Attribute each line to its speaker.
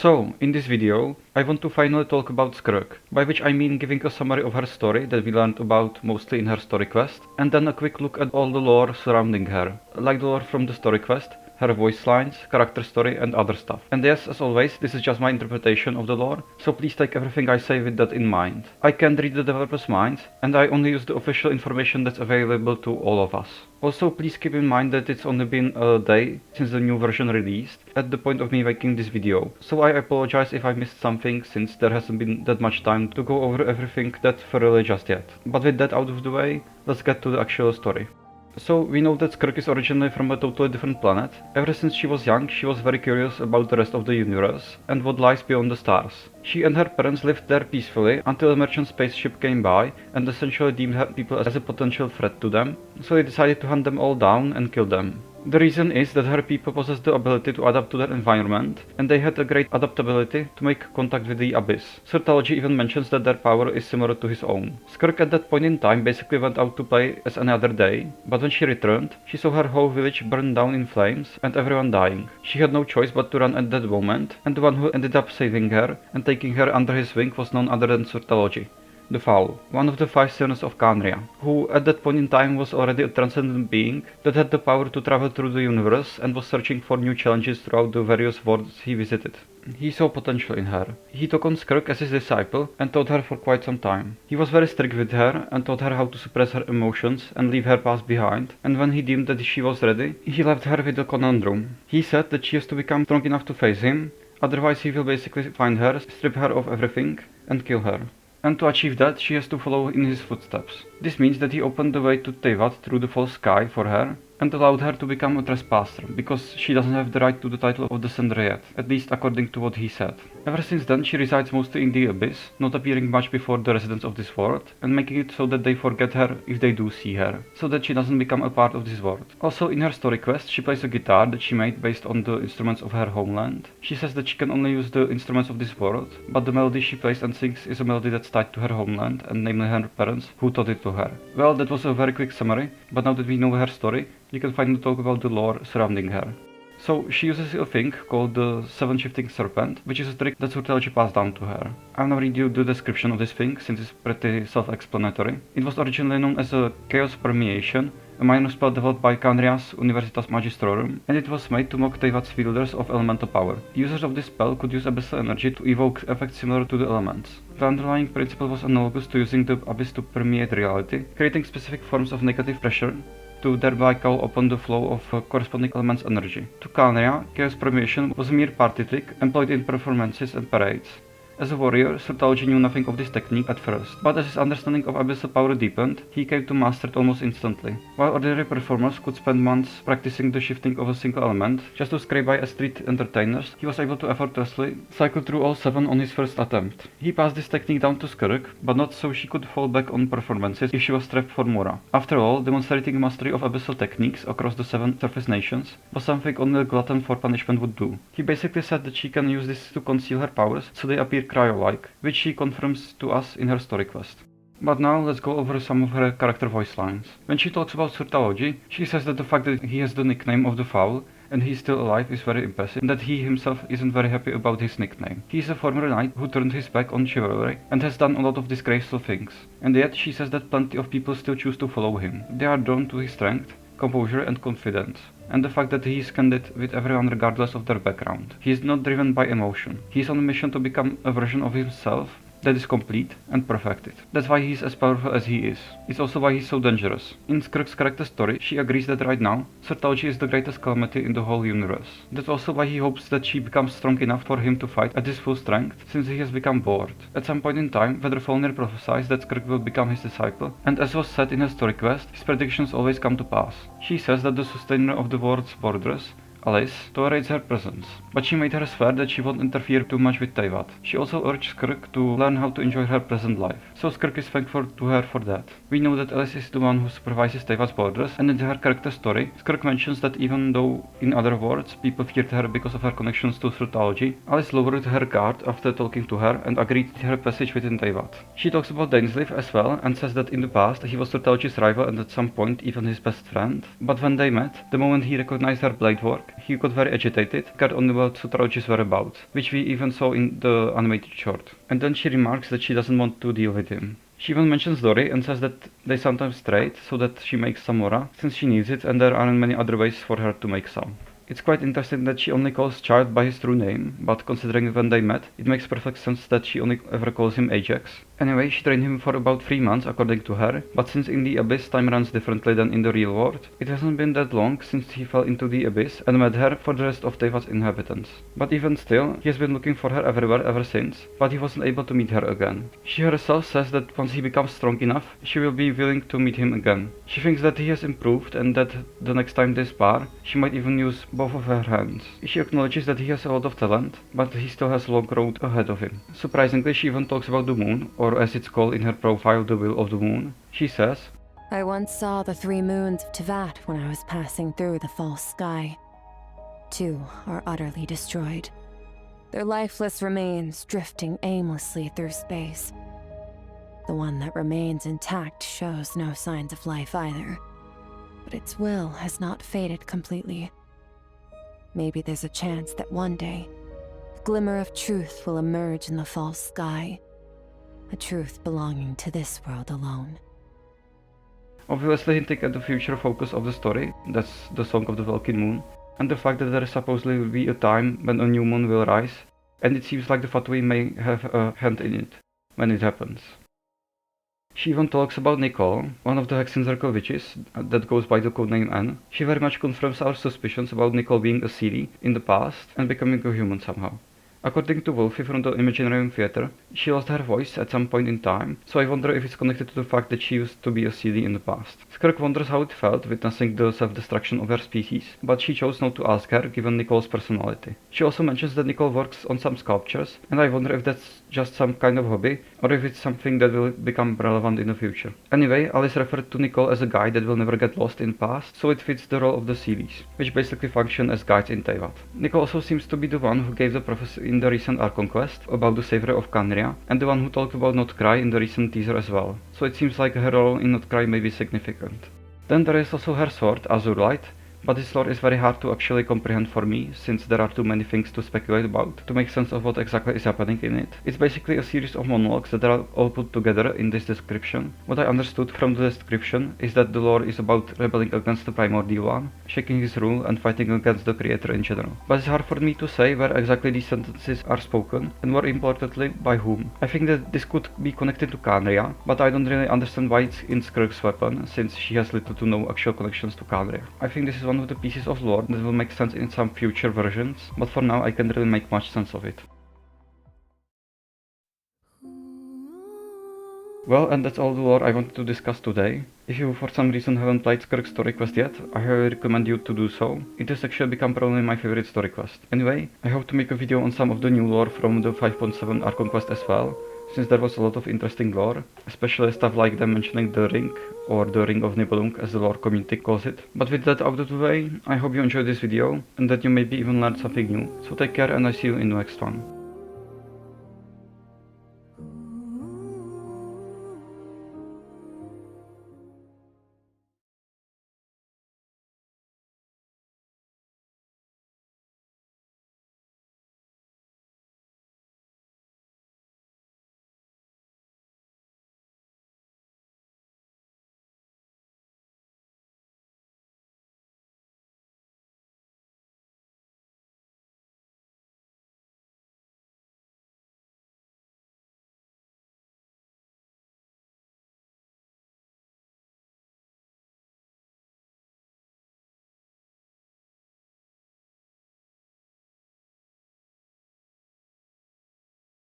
Speaker 1: So, in this video, I want to finally talk about Skirk, by which I mean giving a summary of her story that we learned about mostly in her story quest, and then a quick look at all the lore surrounding her, like the lore from the story quest, her voice lines, character story and other stuff. And yes, as always, this is just my interpretation of the lore, so please take everything I say with that in mind. I can't read the developer's minds, and I only use the official information that's available to all of us. Also, please keep in mind that it's only been a day since the new version released, at the point of me making this video, so I apologize if I missed something since there hasn't been that much time to go over everything that thoroughly just yet. But with that out of the way, let's get to the actual story. So, we know that Skirk is originally from a totally different planet. Ever since she was young, she was very curious about the rest of the universe and what lies beyond the stars. She and her parents lived there peacefully until a merchant spaceship came by and essentially deemed her people as a potential threat to them, so they decided to hunt them all down and kill them. The reason is that her people possess the ability to adapt to their environment, and they had a great adaptability to make contact with the abyss. Sertology even mentions that their power is similar to his own. Skirk at that point in time basically went out to play as any other day, but when she returned, she saw her whole village burned down in flames and everyone dying. She had no choice but to run at that moment, and the one who ended up saving her and taking her under his wing was none other than Sertology, the Foul, one of the 5 sons of Khaenri'ah, who at that point in time was already a transcendent being that had the power to travel through the universe and was searching for new challenges throughout the various worlds he visited. He saw potential in her. He took on Skirk as his disciple and taught her for quite some time. He was very strict with her and taught her how to suppress her emotions and leave her past behind, and when he deemed that she was ready, he left her with a conundrum. He said that she has to become strong enough to face him, otherwise he will basically find her, strip her of everything, and kill her. And to achieve that, she has to follow in his footsteps. This means that he opened the way to Teyvat through the false sky for her, and allowed her to become a trespasser, because she doesn't have the right to the title of Descender yet, at least according to what he said. Ever since then, she resides mostly in the Abyss, not appearing much before the residents of this world, and making it so that they forget her if they do see her, so that she doesn't become a part of this world. Also, in her story quest, she plays a guitar that she made based on the instruments of her homeland. She says that she can only use the instruments of this world, but the melody she plays and sings is a melody that's tied to her homeland, and namely her parents, who taught it to her. Well, that was a very quick summary, but now that we know her story, you can finally talk about the lore surrounding her. So, she uses a thing called the 7-shifting Serpent, which is a trick that Sertology passed down to her. I'll now read you the description of this thing, since it's pretty self-explanatory. It was originally known as a Chaos Permeation, a minor spell developed by Khaenri'ah's Universitas Magistrorum, and it was made to mock Teyvat's wielders of elemental power. Users of this spell could use abyssal energy to evoke effects similar to the elements. The underlying principle was analogous to using the abyss to permeate reality, creating specific forms of negative pressure to thereby call upon the flow of corresponding element's energy. To Khaenri'ah, Chaos Permeation was a mere party trick employed in performances and parades. As a warrior, Sertology knew nothing of this technique at first, but as his understanding of abyssal power deepened, he came to master it almost instantly. While ordinary performers could spend months practicing the shifting of a single element, just to scrape by as street entertainers, he was able to effortlessly cycle through all 7 on his first attempt. He passed this technique down to Skirk, but not so she could fall back on performances if she was strapped for Mora. After all, demonstrating mastery of abyssal techniques across the 7 surface nations was something only a glutton for punishment would do. He basically said that she can use this to conceal her powers so they appear cryo-like, which she confirms to us in her story quest. But now let's go over some of her character voice lines. When she talks about Sertology, she says that the fact that he has the nickname of the Foul and he's still alive is very impressive, and that he himself isn't very happy about his nickname. He is a former knight who turned his back on chivalry and has done a lot of disgraceful things, and yet she says that plenty of people still choose to follow him. They are drawn to his strength, composure and confidence, and the fact that he is candid with everyone regardless of their background. He is not driven by emotion. He is on a mission to become a version of himself that is complete and perfected. That's why he's as powerful as he is. It's also why he's so dangerous. In Skirk's character story, she agrees that right now, Sertology is the greatest calamity in the whole universe. That's also why he hopes that she becomes strong enough for him to fight at his full strength, since he has become bored. At some point in time, Vedrfolnir prophesies that Skirk will become his disciple, and as was said in her story quest, his predictions always come to pass. She says that the sustainer of the world's borders, Alice, tolerates her presence, but she made her swear that she won't interfere too much with Teyvat. She also urged Skirk to learn how to enjoy her present life, so Skirk is thankful to her for that. We know that Alice is the one who supervises Teyvat's borders, and in her character story, Skirk mentions that even though in other worlds people feared her because of her connections to Sertology, Alice lowered her guard after talking to her and agreed her passage within Teyvat. She talks about Dainsleif as well and says that in the past he was Sertology's rival and at some point even his best friend, but when they met, the moment he recognized her blade work, he got very agitated, cared only about Sutralogy's whereabouts, which we even saw in the animated short. And then she remarks that she doesn't want to deal with him. She even mentions Dory and says that they sometimes trade so that she makes some mora, since she needs it and there aren't many other ways for her to make some. It's quite interesting that she only calls Child by his true name, but considering when they met, it makes perfect sense that she only ever calls him Ajax. Anyway, she trained him for about 3 months according to her, but since in the Abyss time runs differently than in the real world, it hasn't been that long since he fell into the Abyss and met her for the rest of Teva's inhabitants. But even still, he has been looking for her everywhere ever since, but he wasn't able to meet her again. She herself says that once he becomes strong enough, she will be willing to meet him again. She thinks that he has improved and that the next time they spar, she might even use both of her hands. She acknowledges that he has a lot of talent, but he still has a long road ahead of him. Surprisingly, she even talks about the moon, or as it's called in her profile, the Will of the Moon. She says,
Speaker 2: I once saw the 3 moons of Tevat when I was passing through the false sky. 2 are utterly destroyed, their lifeless remains drifting aimlessly through space. The one that remains intact shows no signs of life either, but its will has not faded completely. Maybe there's a chance that one day, a glimmer of truth will emerge in the false sky, a truth belonging to this world alone.
Speaker 1: Obviously hinting at the future focus of the story, that's the Song of the Welkin Moon, and the fact that there supposedly will be a time when a new moon will rise, and it seems like the Fatui may have a hand in it, when it happens. She even talks about Nicole, one of the Hexen Circle witches that goes by the codename Anne. She very much confirms our suspicions about Nicole being a Seelie in the past and becoming a human somehow. According to Wolfie from the Imaginarium Theater, she lost her voice at some point in time, so I wonder if it's connected to the fact that she used to be a Seelie in the past. Skirk wonders how it felt witnessing the self-destruction of her species, but she chose not to ask her given Nicole's personality. She also mentions that Nicole works on some sculptures, and I wonder if that's just some kind of hobby, or if it's something that will become relevant in the future. Anyway, Alice referred to Nicole as a guide that will never get lost in past, so it fits the role of the Seelies, which basically function as guides in Tevat. Nicole also seems to be the one who gave the prophecy in the recent Archon quest about the Savior of Khaenri'ah, and the one who talked about Not Cry in the recent teaser as well, so it seems like her role in Not Cry may be significant. Then there is also her sword, Azurelight, but this lore is very hard to actually comprehend for me, since there are too many things to speculate about to make sense of what exactly is happening in it. It's basically a series of monologues that are all put together in this description. What I understood from the description is that the lore is about rebelling against the Primordial One, shaking his rule and fighting against the Creator in general. But it's hard for me to say where exactly these sentences are spoken, and more importantly, by whom. I think that this could be connected to Khaenri'ah, but I don't really understand why it's in Skirk's weapon, since she has little to no actual connections to Khaenri'ah. I think this is one of the pieces of lore that will make sense in some future versions, but for now I can't really make much sense of it. Well, and that's all the lore I wanted to discuss today. If you for some reason haven't played Skirk Story quest yet, I highly recommend you to do so. It has actually become probably my favorite story quest. Anyway, I hope to make a video on some of the new lore from the 5.7 Archon quest as well, since there was a lot of interesting lore, especially stuff like them mentioning the ring, or the Ring of Nibelung as the lore community calls it. But with that out of the way, I hope you enjoyed this video, and that you maybe even learned something new. So take care and I see you in the next one.